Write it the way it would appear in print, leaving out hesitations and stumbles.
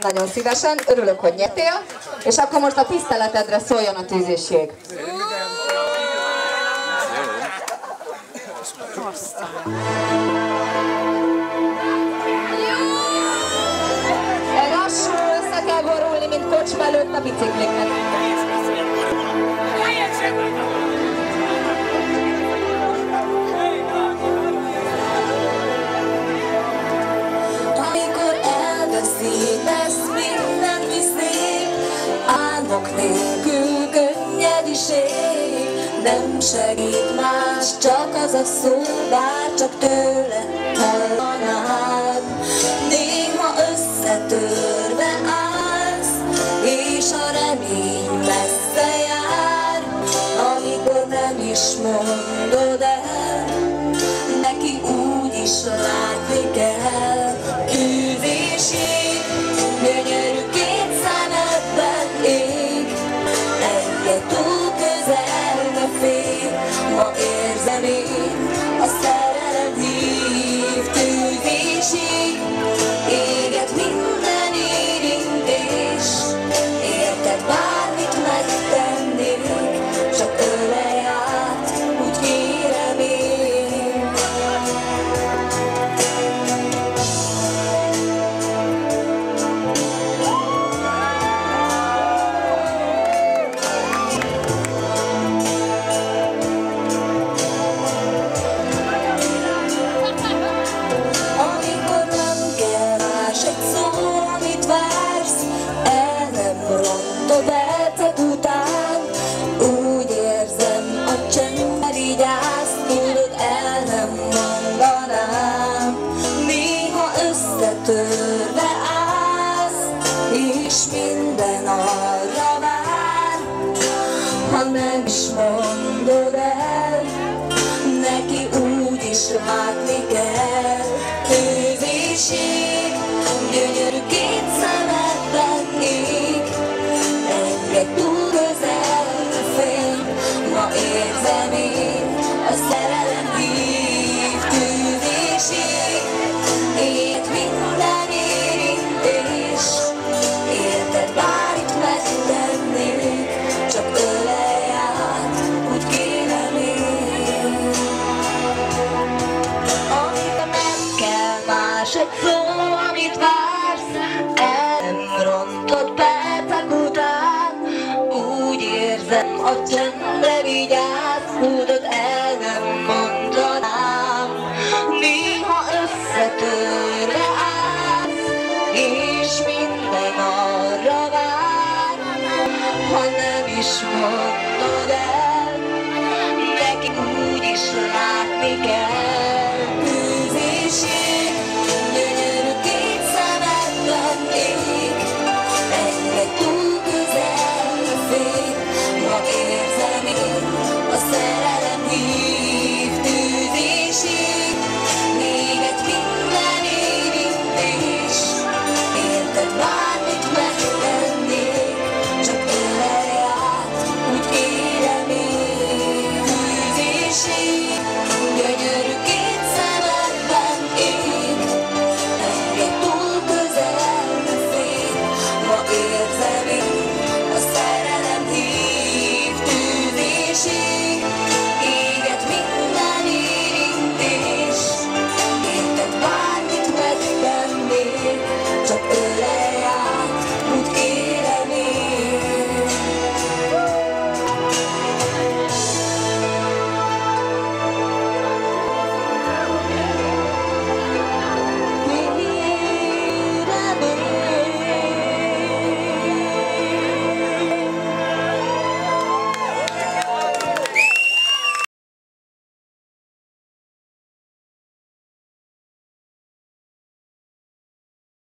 Nagyon szívesen, örülök, hogy nyertél, és akkor most a tiszteletedre szóljon a tűzésség. Lassú, össze kell borulni, mint kocsma előtt a bicikliknek. Amikor elveszítesz minden viszék, álmok nélkül könnyediség, nem segít más, csak az a szó, bár csak tőle hallanád. Néha összetörve állsz, és a remény messze jár, amikor nem is mondod el, neki úgy is látni kell. Tűzésig, gyönyörű két szemedben ég, egyet túl közel ne félj, ma érzem én, a szerelem hív. Tűzésig, éget minden érintés, érted bármit megtennék, csak ölelj át, úgy kérem én. Amikor nem kell más egy szó, amit vársz, el nem rontod percek után, úgy érzem, a csendben így állsz, tudod, el nem mondanám. Néha összetörve állsz, és minden arra vár, ha nem is mondod el, neki úgy is látni kell. Tűzésig, gyönyörű két szemedben ég, egyre túl közel fény, ma érzem én, a szerelem hív. Tűzésig, ért minden érintés, érted bármit megtennék, csak ölelj át, úgy kérem én. Amikor nem kell más egy szó, amit vársz, el nem rontod percek után, úgy érzem, a csendre vigyázz, tudod, el nem mondanám. Néha összetörve állsz, és minden arra vár, ha nem is mondod el, neki úgy is látni kell.